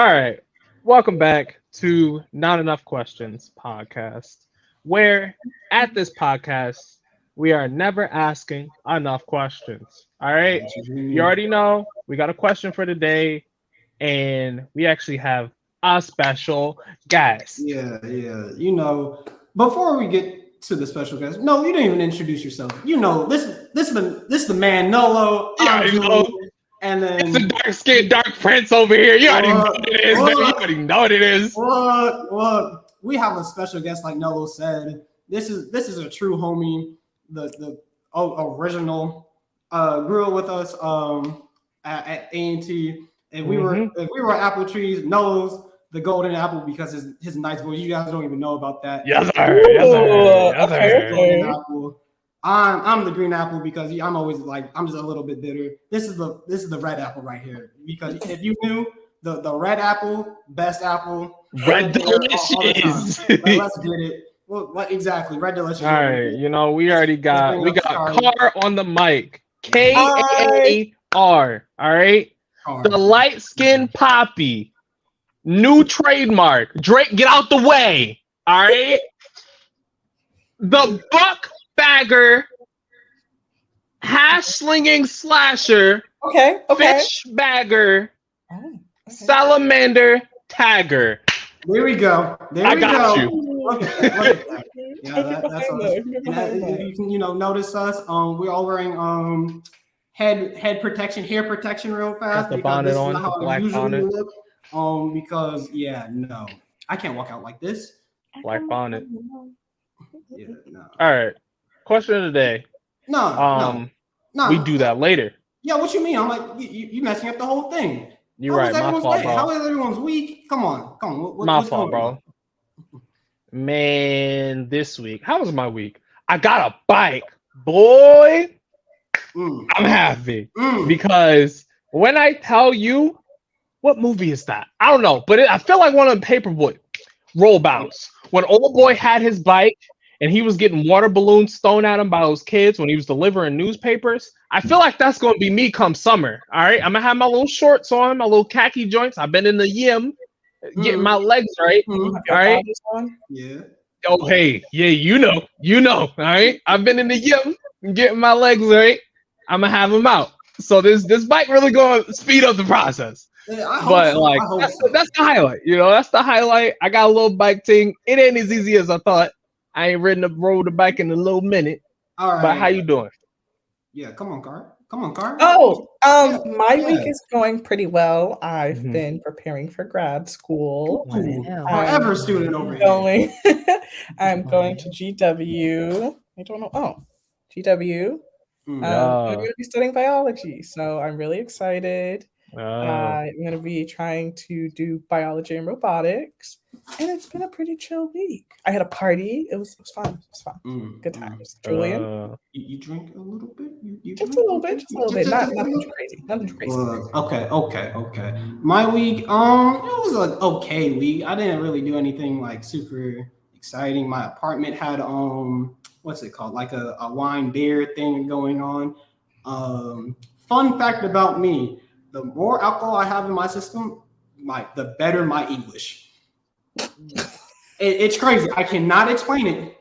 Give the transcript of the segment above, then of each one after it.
All right. Welcome back to Not Enough Questions podcast, where at this podcast, we are never asking enough questions. All right. You already know we got a question for today, and we actually have a special guest. Yeah. Before we get to the special guest, no, you didn't even introduce yourself. This is the man Nolo. Yeah, I'm you know, Julian, and it's a then dark skinned dark prince over here. You already know what it is, baby. You already know what it is. Look, we have a special guest, like Nolo said. This is a true homie. The original grew up with us at A&T. If we were apple trees, Nolo's the golden apple because his nice voice. You guys don't even know about that. Yes, sir. Yes, sir. Golden apple. I'm the green apple because I'm always like I'm just a little bit bitter. This is the red apple right here because if you knew the red apple, best apple, Red delicious. Let's get it. Well, exactly, red delicious. All right, we already got Kaar on the mic. Kaar. All right. The light skinned poppy. New trademark. Drake, get out the way. All right. The buck bagger. Hash slinging slasher. Okay. Fish bagger. Salamander tagger. There we go. I got you. Look at that. Yeah, that's us. You can notice us. We're all wearing head protection, hair protection real fast. Got the bonnet on, the black bonnet. Look. Because no, I can't walk out like this. Black bonnet. Yeah, no. All right. Question of the day. No. We do that later. Yeah, what you mean? I'm like, you messing up the whole thing. You're right. My fault, bro. How is everyone's week? Come on. My fault, bro. Man, this week. How was my week? I got a bike, boy. I'm happy because when I tell you, what movie is that? I don't know, but I feel like one of the Paperboy rollbouts when old boy had his bike and he was getting water balloons thrown at him by those kids when he was delivering newspapers. I feel like that's going to be me come summer. All right. I'm going to have my little shorts on, my little khaki joints. I've been in the gym getting my legs right. All right. Yeah. Oh, hey. Yeah, you know. All right. I've been in the gym getting my legs right. I'm going to have them out. So this bike really going to speed up the process. Yeah, that's the highlight. That's the highlight. I got a little bike thing. It ain't as easy as I thought. I ain't rode a bike in a little minute. All right. But how you doing? Yeah, come on, Car. My week is going pretty well. I've been preparing for grad school. Forever student over here. I'm going to GW. I don't know. Oh, GW. I'm going to be studying biology, so I'm really excited. I'm going to be trying to do biology and robotics, and it's been a pretty chill week. I had a party. It was fun. Good times. Julian? You drink a little bit? Just a little bit. Nothing crazy. Okay. My week, it was an okay week. I didn't really do anything like super exciting. My apartment had what's it called? Like a wine beer thing going on. Fun fact about me. The more alcohol I have in my system, the better my English. It's crazy. I cannot explain it,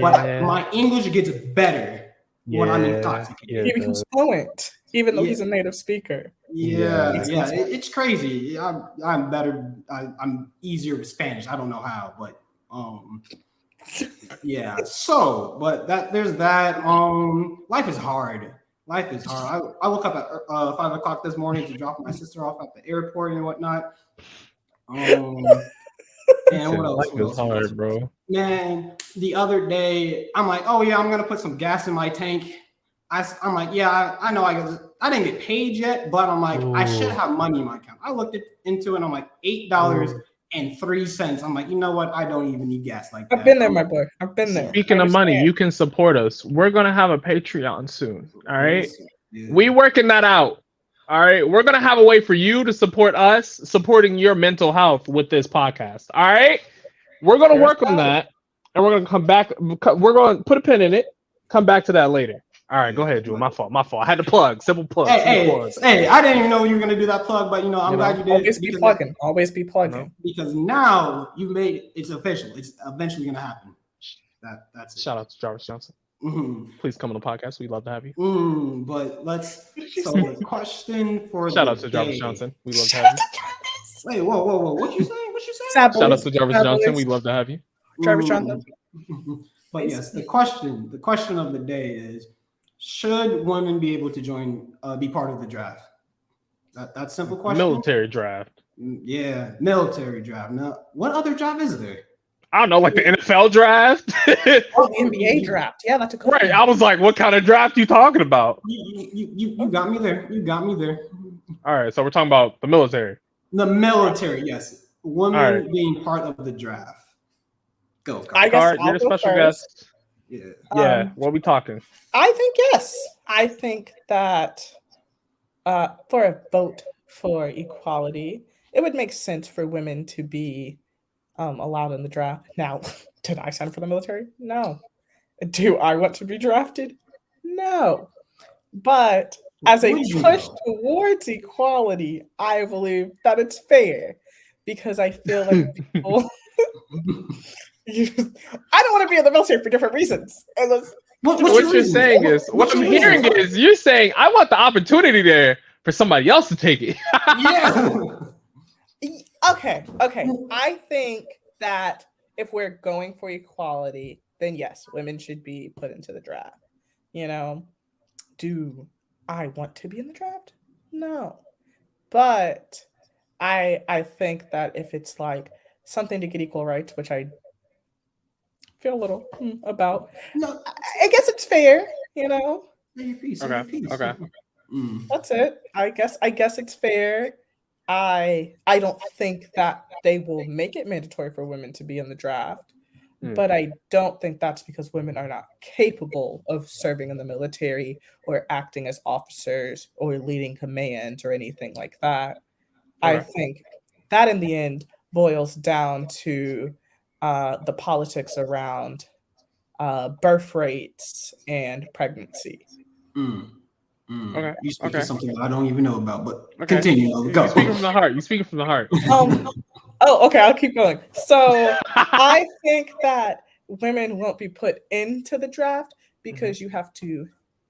but my English gets better when I'm intoxicated. He becomes fluent, even though he's a native speaker. It's crazy. I'm better. I'm easier with Spanish. I don't know how, but yeah. So, but there's that. Life is hard. I woke up at 5 o'clock this morning to drop my sister off at the airport and whatnot. And what else? Life is hard, bro. Man, the other day, I'm like, oh yeah, I'm gonna put some gas in my tank. I'm like, yeah, I know I didn't get paid yet, but I'm like, I should have money in my account. I looked into it, and I'm like, $8.03. I'm like, you know what? I don't even need gas like that. I've been there, my boy. I've been there. Speaking of money, you can support us. We're gonna have a Patreon soon. All right. We working that out. All right. We're gonna have a way for you to support us, supporting your mental health with this podcast. All right. We're gonna work on that, and we're gonna come back. We're gonna put a pin in it. Come back to that later. All right, go ahead, Drew. My fault. I had to plug. Simple plug. Hey, I didn't even know you were gonna do that plug, but I'm glad you did. Always be plugging. Because now you made it's official. It's eventually gonna happen. That's it. Shout out to Jarvis Johnson. Mm-hmm. Please come on the podcast. We'd love to have you. But let's. So the question for shout out to Jarvis Johnson. We'd love to have you. Wait, whoa! What you saying? Shout out to Jarvis Johnson. We'd love to have you. Jarvis Johnson. But yes, the question of the day is: should women be able to be part of the draft? That's a simple question. Military draft. Yeah, military draft. Now, what other draft is there? I don't know, like the NFL draft. The NBA draft. Yeah, that's a cool right. I was like, what kind of draft you talking about? You got me there. All right, so we're talking about the military. The military, yes. Women being part of the draft. Go. Kaar, you're a special guest. Yeah. What are we talking? I think yes. I think that for a vote for equality, it would make sense for women to be allowed in the draft. Now, did I sign for the military? No. Do I want to be drafted? No. But as a push towards equality, I believe that it's fair because I feel like people. I don't want to be in the military for different reasons. What you're saying is, what I'm hearing is, you're saying I want the opportunity there for somebody else to take it. Yeah. Okay. I think that if we're going for equality, then yes, women should be put into the draft. Do I want to be in the draft? No. But I think that if it's like something to get equal rights, which I feel a little about, no, I guess it's fair, Okay. That's it. I guess it's fair. I don't think that they will make it mandatory for women to be in the draft, but I don't think that's because women are not capable of serving in the military or acting as officers or leading commands or anything like that. Right. I think that in the end boils down to the politics around birth rates and pregnancy. Okay. You speak to something I don't even know about, but continue. Go. You speaking from the heart. Okay, I'll keep going. So I think that women won't be put into the draft because you have to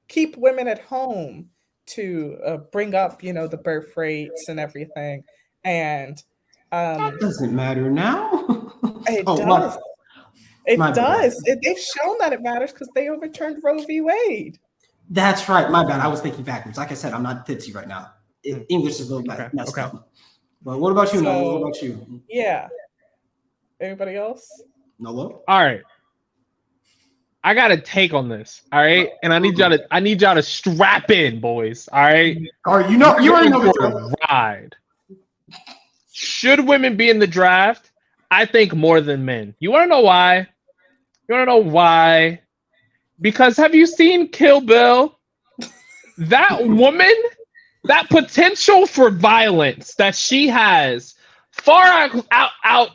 keep women at home to bring up, the birth rates and everything. And that doesn't matter now. It does. It does. They've shown that it matters because they overturned Roe v. Wade. That's right. My bad. I was thinking backwards. Like I said, I'm not tipsy right now. English is a little messed up. But what about you, Noah? What about you? Yeah. Anybody else? Noah? All right. I got a take on this. All right. And I need y'all to strap in, boys. All right. All right. You already know the ride. Should women be in the draft? I think more than men. You want to know why? Because have you seen Kill Bill? That woman, that potential for violence that she has far out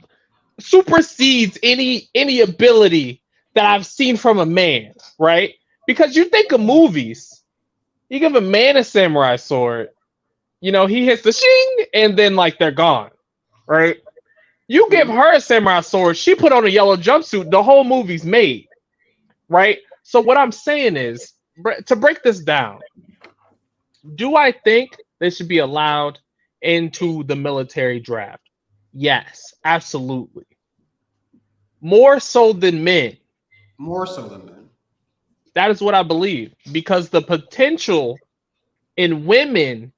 supersedes any ability that I've seen from a man, right? Because you think of movies, you give a man a samurai sword, he hits the shing and then they're gone, right? You give her a samurai sword, she put on a yellow jumpsuit, the whole movie's made, right? So what I'm saying is, to break this down, do I think they should be allowed into the military draft? Yes, absolutely. More so than men. That is what I believe, because the potential in women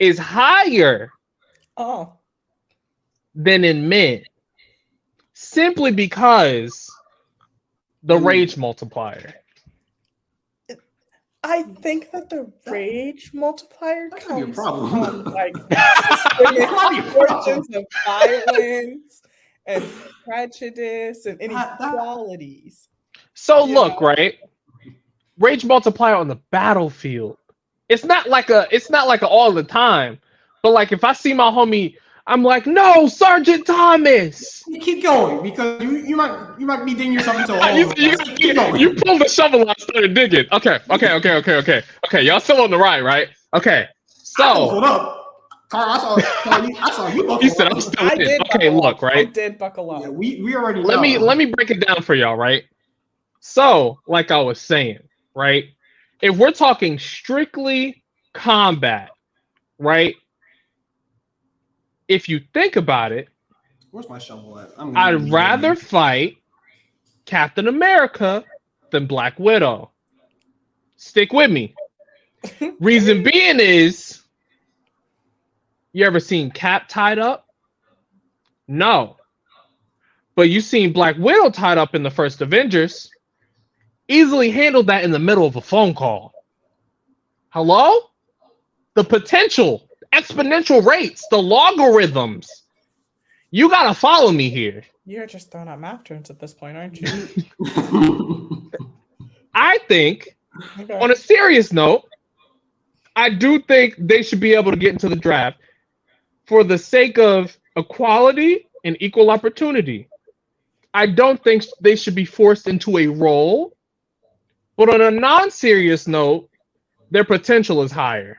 is higher than in men, simply because the rage multiplier. I think that the rage multiplier comes from origins of violence and prejudice and inequalities. So look, right? Rage multiplier on the battlefield. It's not like a all the time, but if I see my homie I'm like, no, Sergeant Thomas. Keep going because you might be digging yourself into a hole. You pulled the shovel and started digging. Okay. Y'all still on the ride, right? Okay. So hold up. Car, I saw you buckle he said, up. I'm still in. Okay, look, right? I did buckle up. Yeah, we already know. Let me break it down for y'all, right? So, like I was saying, right? If we're talking strictly combat, right? If you think about it, where's my shovel at? I'd rather fight Captain America than Black Widow. Stick with me. Reason being is, you ever seen Cap tied up? No. But you seen Black Widow tied up in the first Avengers. Easily handled that in the middle of a phone call. Hello? The potential, exponential rates, the logarithms. You gotta follow me here. You're just throwing out math terms at this point, aren't you? I think, on a serious note, I do think they should be able to get into the draft for the sake of equality and equal opportunity. I don't think they should be forced into a role, but on a non-serious note, their potential is higher.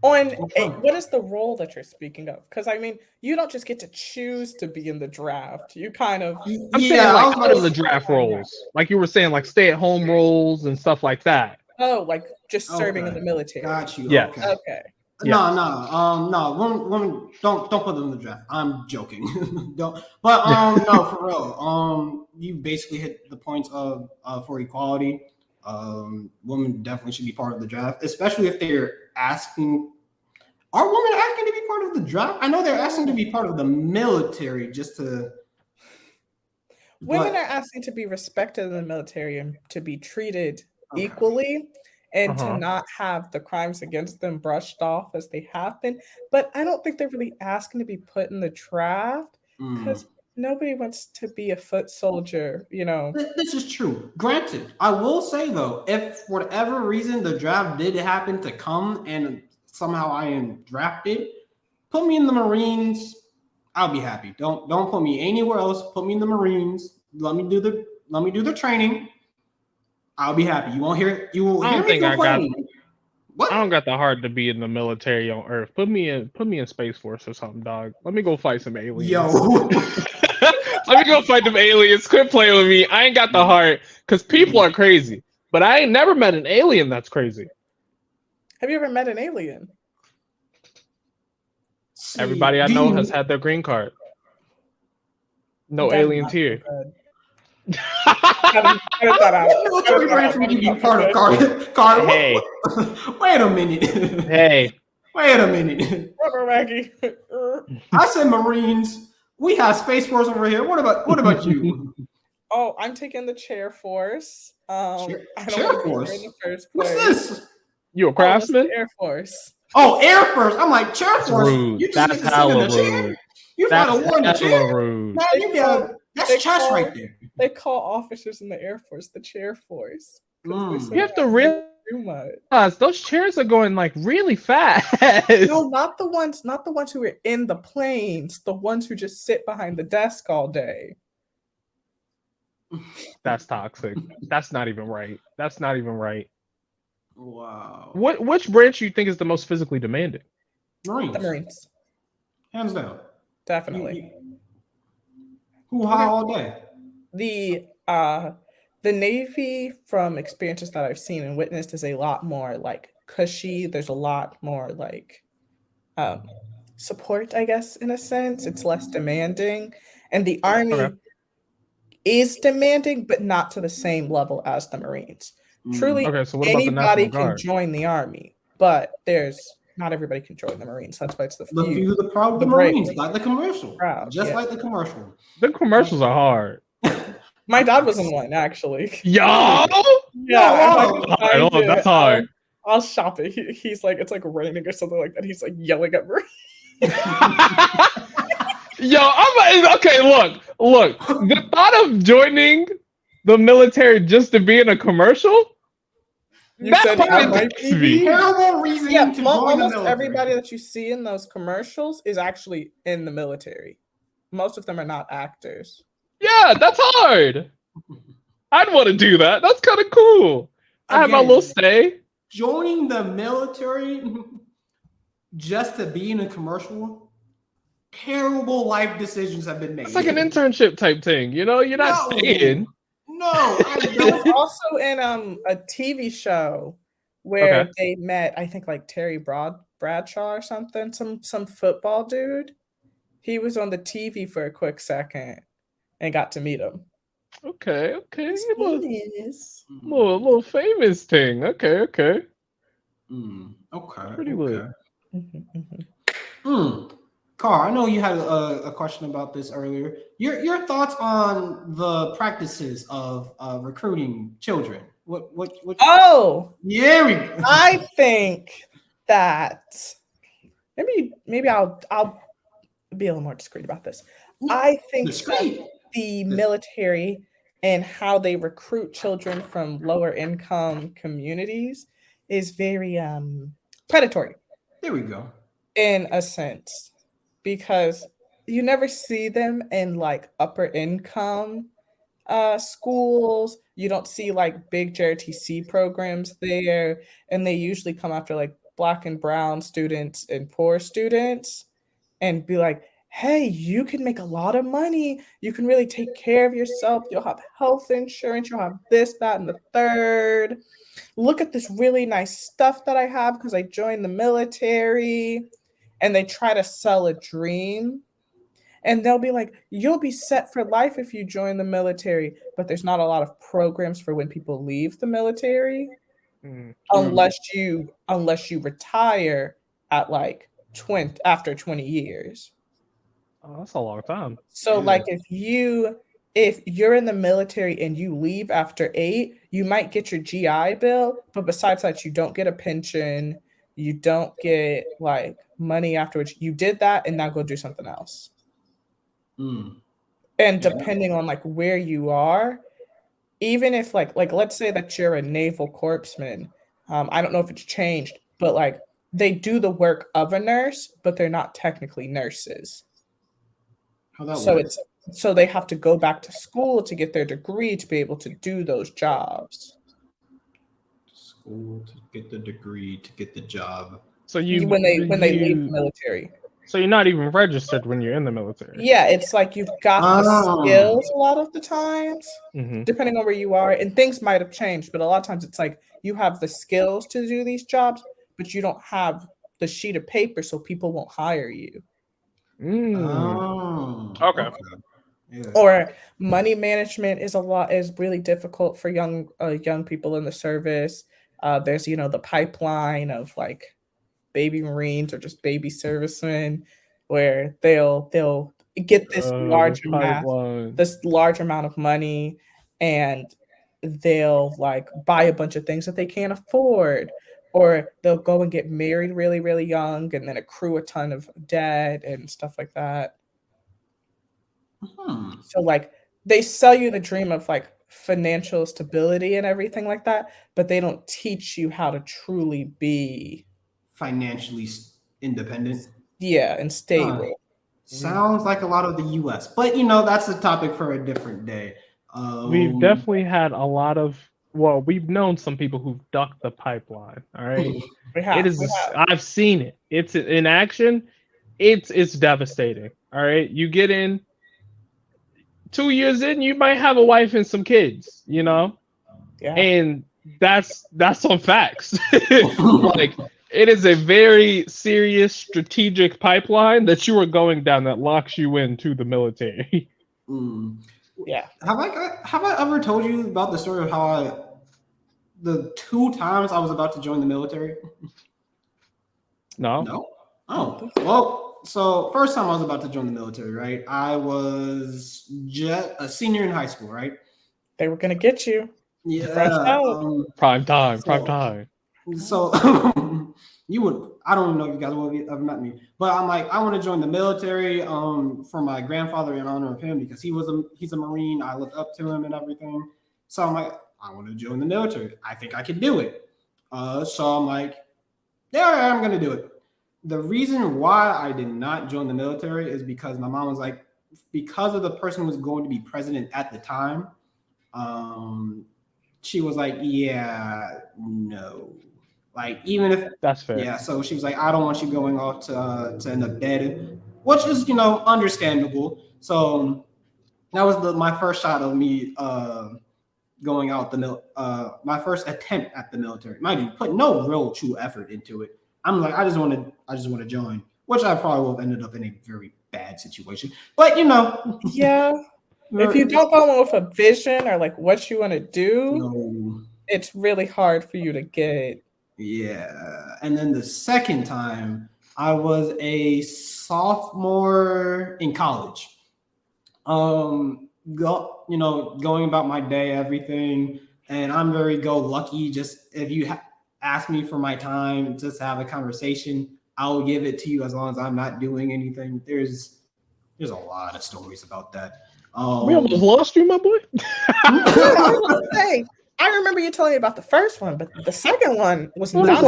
What is the role that you're speaking of? Because I mean, you don't just get to choose to be in the draft. You kind of I'm saying like out of the draft roles, like you were saying, like stay-at-home roles and stuff like that. Oh, like just serving in the military. Got you. Yeah. Okay. No. Women, don't put them in the draft. I'm joking. Don't. But no, for real. You basically hit the points of for equality. Women definitely should be part of the draft, especially if they're asking. Are women asking to be part of the draft? I know they're asking to be part of the military just to. Women are asking to be respected in the military and to be treated equally and to not have the crimes against them brushed off as they have been. But I don't think they're really asking to be put in the draft because nobody wants to be a foot soldier, you know. This is true. Granted, I will say though, if for whatever reason the draft did happen to come and somehow I am drafted, put me in the Marines. I'll be happy. Don't put me anywhere else. Put me in the Marines. Let me do the training. I'll be happy. You won't hear. You will. I don't think I got. What? I don't got the heart to be in the military on Earth. Put me in Space Force or something, dog. Let me go fight some aliens. Yo. Let me go fight them aliens. Quit playing with me. I ain't got the heart because people are crazy. But I ain't never met an alien that's crazy. Have you ever met an alien? Everybody I know has had their green card. No aliens here. Military branch we can be part of Car. Hey. Wait a minute. Hey. Wait a minute. Rubber Maggie. I said Marines. We have Space Force over here. What about you? Oh, I'm taking the Chair Force. Chair Force? In the first What's place. this? You a craftsman? Air Force. Oh, Air Force. I'm like, Chair Force. Rude. You just That's hella rude. You gotta warn the chair. Rude. No, that's chest right there. They call officers in the Air Force the Chair Force. You have to realize those chairs are going like really fast. No, not the ones who are in the planes, the ones who just sit behind the desk all day. That's toxic. That's not even right. Wow. Which branch do you think is the most physically demanding? Marines. The Marines. Hands down. Definitely. Who high all day? The Navy, from experiences that I've seen and witnessed, is a lot more like cushy. There's a lot more like support, I guess, in a sense. It's less demanding. And the Army is demanding, but not to the same level as the Marines. Truly, so what anybody about the National Guard? can join the Army, but not everybody can join the Marines. That's why it's the few. The proud of the Marines, like the commercial. Proud, like the commercial. The commercials are hard. My dad was in one, actually. Yo! Yeah. That's hard. I'll shop it. He's like, it's like raining or something like that. He's like yelling at me. Yo, okay, look. The thought of joining the military just to be in a commercial? You said I might be. Terrible reasoning to join the almost military. Everybody that you see in those commercials is actually in the military. Most of them are not actors. Yeah, that's hard. I'd want to do that. That's kind of cool. I have my little stay. Joining the military just to be in a commercial, terrible life decisions have been made. It's like an internship type thing, you know? You're not staying. No, I was also in a TV show where they met, I think, like Terry Bradshaw or something, some football dude. He was on the TV for a quick second and got to meet him. Okay. Little famous thing. Okay. Okay. Pretty lit. Kaar, I know you had a question about this earlier. Your thoughts on the practices of recruiting children? What? Oh, yeah. I think that maybe I'll be a little more discreet about this. I think that the military and how they recruit children from lower income communities is very predatory. There we go. In a sense, because you never see them in like upper income schools. You don't see like big JRTC programs there, and they usually come after like Black and brown students and poor students and be like, hey, you can make a lot of money. You can really take care of yourself. You'll have health insurance. You'll have this, that, and the third. Look at this really nice stuff that I have because I joined the military. And they try to sell a dream. And they'll be like, you'll be set for life if you join the military. But there's not a lot of programs for when people leave the military. Unless you retire at like after 20 years. Oh, that's a long time. So like if you're in the military and you leave after 8, you might get your GI Bill, but besides that, you don't get a pension, you don't get like money afterwards. You did that and now go do something else. And depending on like where you are, even if like let's say that you're a naval corpsman, I don't know if it's changed, but like they do the work of a nurse, but they're not technically nurses. How that works? So they have to go back to school to get their degree to be able to do those jobs. School to get the degree to get the job. So when they leave the military. So you're not even registered when you're in the military. Yeah, it's like you've got the skills a lot of the times, depending on where you are, and things might have changed, but a lot of times it's like you have the skills to do these jobs, but you don't have the sheet of paper, so people won't hire you. Okay. Yeah. Or money management is really difficult for young people in the service. There's the pipeline of like baby Marines or just baby servicemen, where they'll get this large amount of money, and they'll like buy a bunch of things that they can't afford, or they'll go and get married really, really young and then accrue a ton of debt and stuff like that. So like they sell you the dream of like financial stability and everything like that, but they don't teach you how to truly be financially independent. Yeah, and stable. Sounds like a lot of the US, but that's a topic for a different day. We've definitely had a lot of, we've known some people who've ducked the pipeline. All right. I've seen it. It's in action. It's devastating. All right. You get in 2 years in, you might have a wife and some kids, Yeah. And that's on facts. Like, it is a very serious strategic pipeline that you are going down that locks you into the military. Yeah. Have I ever told you about the story of how the 2 times I was about to join the military? No. Oh, well, so first time I was about to join the military, right? I was just a senior in high school, right? They were gonna get you. Yeah. Prime time. So I don't know if you guys will have ever met me, but I'm like, I want to join the military for my grandfather in honor of him, because he's a Marine. I look up to him and everything. So I'm like, I want to join the military. I think I can do it. So I'm like, yeah, I'm gonna do it. The reason why I did not join the military is because my mom was like, because of the person who was going to be president at the time, she was like, yeah, no. Like, even if that's fair. Yeah, so she was like, I don't want you going off to end up dead, which is, understandable. So that was my first shot of me going out my first attempt at the military. Mind you, put no real true effort into it. I'm like, I just want to join, which I probably would have ended up in a very bad situation. But yeah. If you don't go with a vision or like what you want to do, it's really hard for you to get. Yeah. And then the second time, I was a sophomore in college. Going about my day, everything, and I'm very lucky. Just if you ask me for my time, just have a conversation, I'll give it to you as long as I'm not doing anything. There's a lot of stories about that. We almost lost you, my boy. I remember you telling me about the first one, but the second one was not.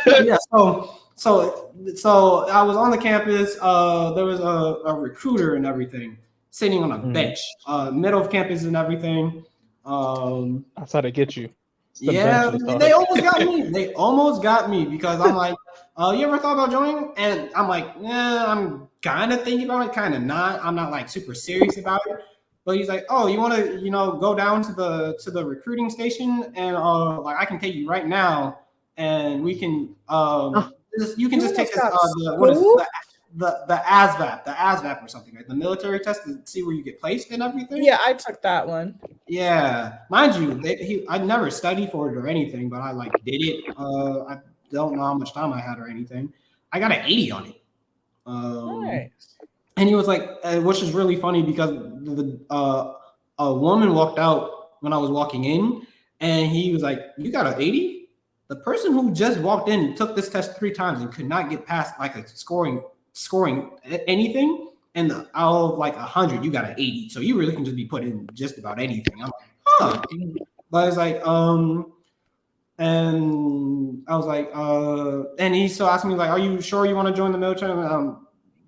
Yeah. So I was on the campus. There was a recruiter and everything sitting on a bench, middle of campus and everything. That's how they get you. Yeah, they almost got me because I'm like, you ever thought about joining? And I'm like, yeah, I'm kind of thinking about it, kind of not. I'm not like super serious about it. But he's like, oh, you want to, go down to the recruiting station and like I can take you right now, and we can you can just take this the ASVAB or something, right? The military test to see where you get placed and everything. Yeah, I took that one. Yeah, mind you, I never studied for it or anything, but I did it. I don't know how much time I had or anything. I got an 80 on it. Nice. And he was like, which is really funny because a woman walked out when I was walking in, and he was like, "You got an 80?" The person who just walked in took this test 3 times and could not get past a scoring anything. And out of 100, you got an 80. So you really can just be put in just about anything. I'm like, huh. But it's like, and I was like, and he still asked me are you sure you want to join the military?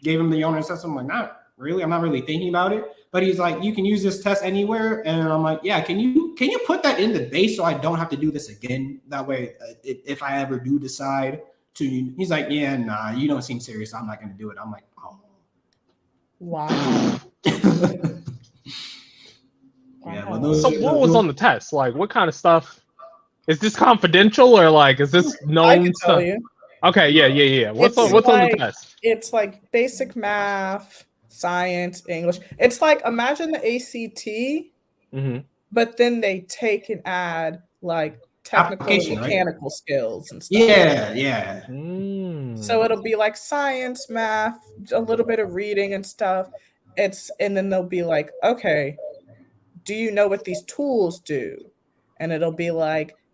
Gave him the honor assessment. I'm like, not really. I'm not really thinking about it. But he's like, you can use this test anywhere. And I'm like, yeah, can you put that in the base so I don't have to do this again? That way, if I ever do decide to, he's like, yeah, nah, you don't seem serious. I'm not going to do it. I'm like, oh. Wow. Yeah, so what was on the test? What kind of stuff? Is this confidential or is this known? I can tell you. Okay, yeah. What's on the test? It's basic math, science, English. It's imagine the ACT, but then they take and add technical and mechanical skills and stuff. Yeah. So it'll be science, math, a little bit of reading and stuff. And then they'll be okay, do you know what these tools do? And it'll be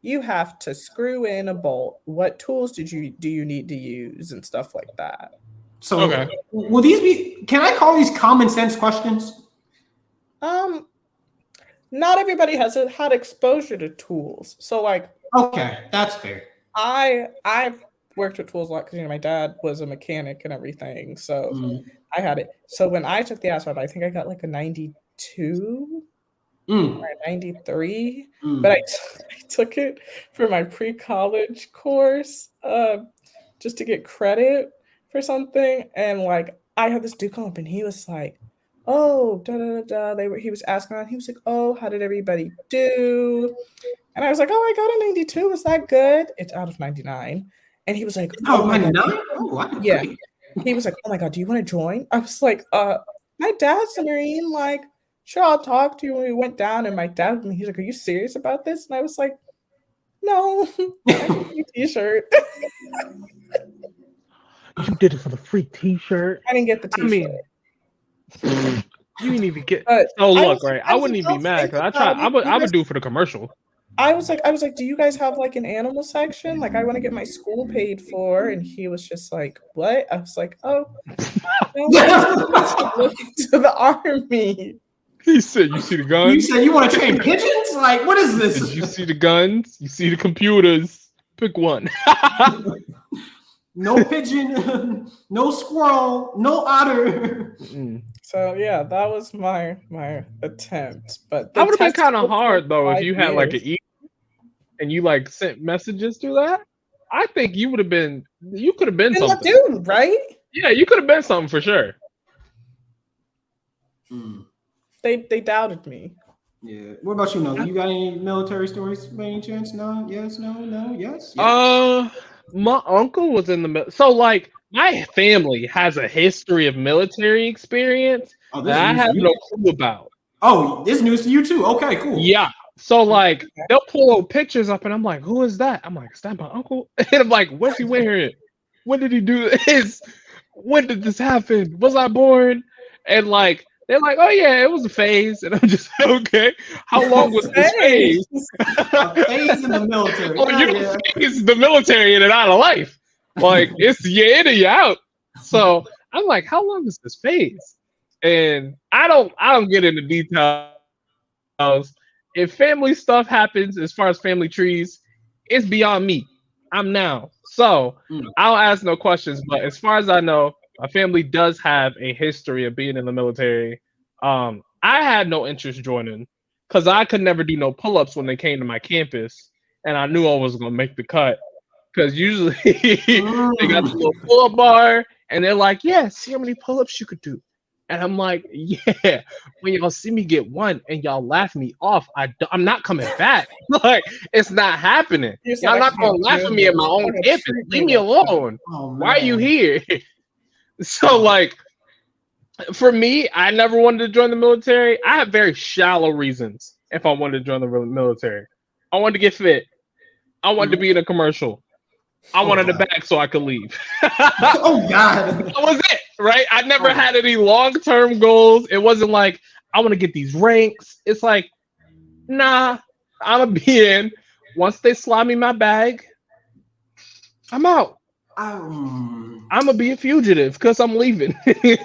you have to screw in a bolt. What tools do you need to use and stuff like that? So okay. Will these be? Can I call these common sense questions? Not everybody has had exposure to tools, so okay, that's fair. I've worked with tools a lot because my dad was a mechanic and everything, so I had it. So when I took the ASVAB, I think I got a 92. Or 93, but I took it for my pre-college course just to get credit for something. And I had this dude come up and he was like, oh, he was asking, he was like, oh, how did everybody do? And I was like, oh, I got a 92. Was that good? It's out of 99. And he was like, oh, 99? Oh, wow. Yeah. He was like, oh my God, do you want to join? I was like, my dad's a Marine, sure, I'll talk to you. When we went down and my dad, he's like, are you serious about this? And I was like, no, I need a t-shirt. You did it for the free t-shirt? I didn't get the t-shirt. You didn't even get. Look, I wouldn't even be mad because I would do it for the commercial. I was like, do you guys have an animal section? I want to get my school paid for. And he was just like, what? I was like, oh, no, to the army. He said, "You see the guns? You said you want to train pigeons? Like, what is this? Did you see the guns? You see the computers? Pick one." No pigeon, no squirrel, no otter. So yeah, that was my attempt. But that would have been kind of hard though if you had like an email and you like sent messages through that. I think you would have been. You could have been something, dude, right? Yeah, you could have been something for sure. They doubted me. Yeah. What about you, Noah? You got any military stories by any chance? No? Yes? No? No? Yes? My uncle was in the so like my family has a history of military experience that I have no clue about. Oh, this news to you too. Okay, cool. Yeah. So like they'll pull pictures up and I'm like, who is that? I'm like, is that my uncle? And I'm like, what's he wearing? When did he do this? When did this happen? Was I born? And like they're like, oh yeah, it was a phase. And I'm just okay. How long was this phase? A phase in the military. Oh, you're phase the military in and out of life. Like it's you're in and you're out. So I'm like, how long is this phase? And I don't get into details. If family stuff happens as far as family trees, it's beyond me. I'm now. So I'll ask no questions. But as far as I know, my family does have a history of being in the military. I had no interest joining because I could never do no pull-ups when they came to my campus, and I knew I was gonna make the cut. Because usually they got the little pull-up bar, and they're like, "Yeah, see how many pull-ups you could do." And I'm like, "Yeah." When y'all see me get one and y'all laugh me off, I'm not coming back. Like it's not happening. Y'all not gonna laugh at me at my own campus. Leave me alone. Why are you here? So like for me, I never wanted to join the military. I have very shallow reasons if I wanted to join the military. I wanted to get fit. I wanted to be in a commercial. I wanted a bag so I could leave. Oh God. That was it, right? I never had any long-term goals. It wasn't like I want to get these ranks. It's like, nah, I'm gonna be in. Once they slide me my bag, I'm out. I'm gonna be a fugitive because I'm leaving. This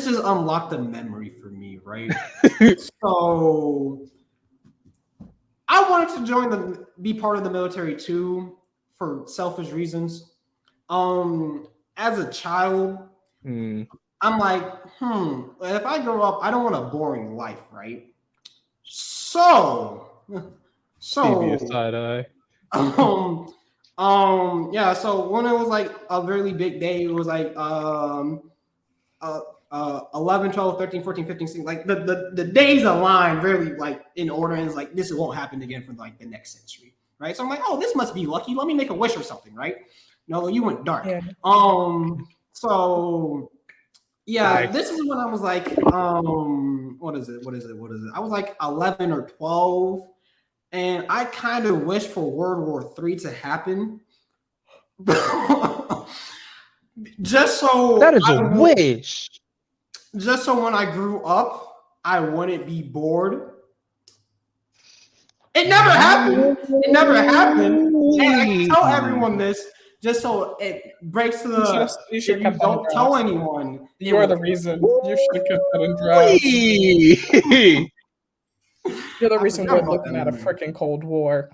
has unlocked a memory for me, right? So I wanted to be part of the military too for selfish reasons. As a child, I'm like, if I grow up, I don't want a boring life, right? So side eye. Yeah, so when it was like a really big day, it was like 11, 12, 13, 14, 15, 16, like the days aligned really like in order, and it's like this won't happen again for like the next century, right? So I'm like, oh, this must be lucky. Let me make a wish or something, right? No, you went dark. Yeah. So yeah, this is when I was like, what is it? I was like 11 or 12. And I kind of wish for World War III to happen. Just so that is a wish. Just so when I grew up, I wouldn't be bored. It never happened. And I can tell everyone this just so it breaks to the if you don't tell anyone. You are the reason. You should have kept that in draft. You're the reason we're looking at a freaking Cold War.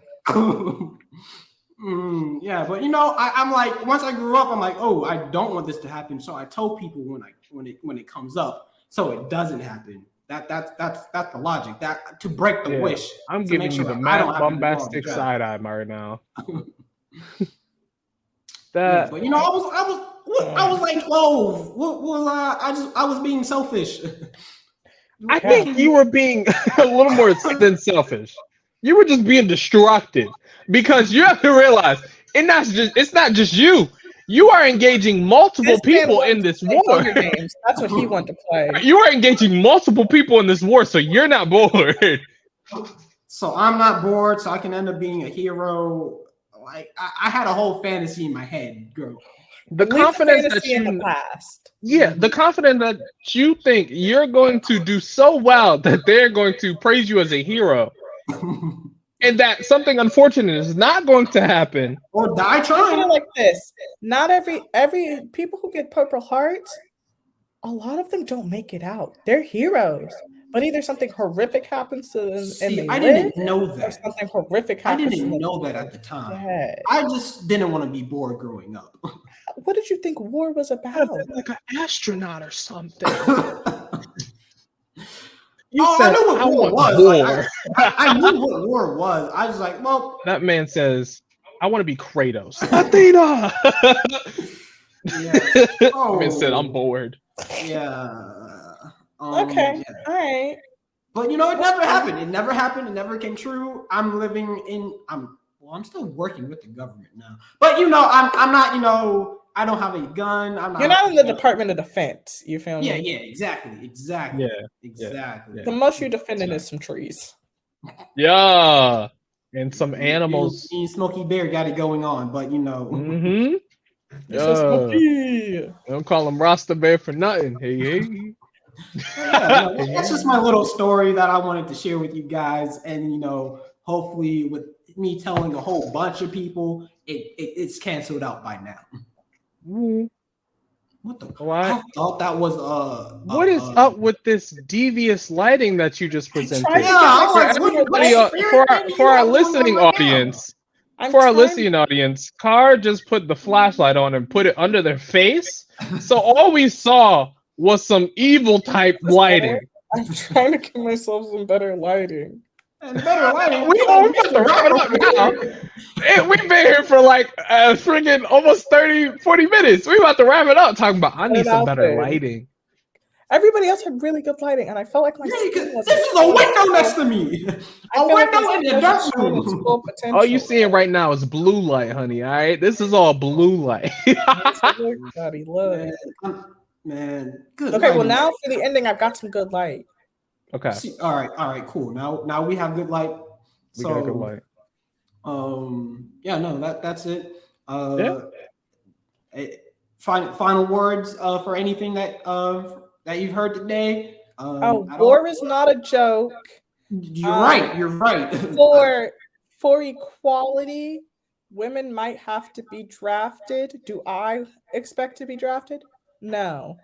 Yeah, but I'm like, once I grew up, I'm like, oh, I don't want this to happen. So I tell people when it comes up, so it doesn't happen. That's the logic. That to break the wish. I'm giving you the mad bombastic side eye right now. But I was like 12. What was I was being selfish. I think you were being a little more than selfish. You were just being destructive because you have to realize it's not just you. You are engaging multiple people in this war. That's what he wanted to play. You are engaging multiple people in this war, so you're not bored. So I'm not bored, so I can end up being a hero. Like I had a whole fantasy in my head, girl. The confidence that you in the past. Yeah, the confidence that you think you're going to do so well that they're going to praise you as a hero. And that something unfortunate is not going to happen. Or die trying. Like this. Not every people who get Purple Hearts a lot of them don't make it out. They're heroes, but either something horrific happens to them and they I live, didn't know or that. something horrific I happens to didn't them. know that at the time. Dead. I just didn't want to be bored growing up. What did you think war was about? Like an astronaut or something. You said, I knew what war was. War. I knew what war was. I was like, well. That man says, I want to be Kratos. Athena! Yeah. Oh. I mean, said, I'm bored. Yeah. Okay. Yeah. All right. But, it never happened. It never happened. It never came true. I'm living in, I'm still working with the government now. But, I'm not, I don't have a gun. You're not in the Department of Defense. You feel me? Yeah, exactly. Yeah, exactly. Yeah. The most you're defending is some trees. Yeah, and some animals. Me and Smokey Bear got it going on, but Mm-hmm. Smokey. Don't call him Rasta Bear for nothing. Hey. That's just my little story that I wanted to share with you guys, and hopefully with me telling a whole bunch of people, it's canceled out by now. What the? What? I thought that was What is up with this devious lighting that you just presented? For our listening audience, Kaar just put the flashlight on and put it under their face. So all we saw was some evil type lighting. I'm trying to give myself some better lighting. And better lighting. We've been here for like freaking almost 30-40 minutes. We're about to wrap it up talking about I need some better lighting. Everybody else had really good lighting, and I felt like my this is a window next to me. A window in the dark room. All you seeing right now is blue light, honey. All right, this is all blue light. Man, good. Okay, well now for the ending, I've got some good light. Okay. All right, cool. Now we have good light. We got good light. That's it. Final words for anything that you've heard today. War is not a joke. You're right. You're right. For equality, women might have to be drafted. Do I expect to be drafted? No.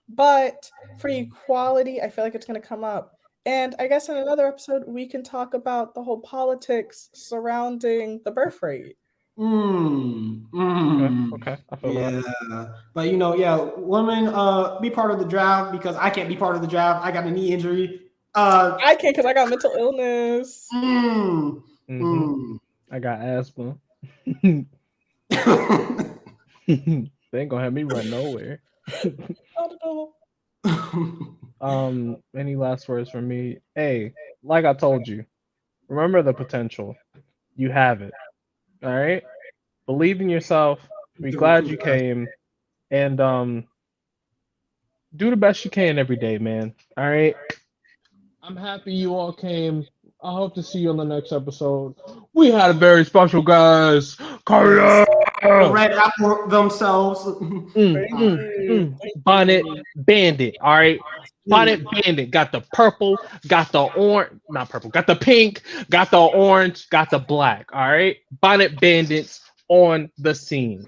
But for equality, I feel like it's going to come up. And I guess in another episode, we can talk about the whole politics surrounding the birth rate. Okay. I feel that. But women, be part of the draft because I can't be part of the draft. I got a knee injury. I can't because I got mental illness. I got asthma. They ain't gonna have me run nowhere. I don't know. Any last words from me? Hey, like I told you, remember the potential. You have it. All right. Believe in yourself. Be glad you came, and do the best you can every day, man. All right. I'm happy you all came. I hope to see you on the next episode. We had a very special guest, Carla. Red Apple themselves. Bonnet Bandit. All right. Bonnet Bandit got the purple, got the orange, not purple, got the pink, got the orange, got the black. All right. Bonnet Bandits on the scene.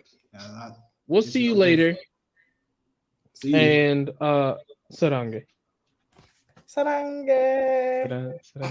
We'll see you later. See you. And Sarange. Sarange.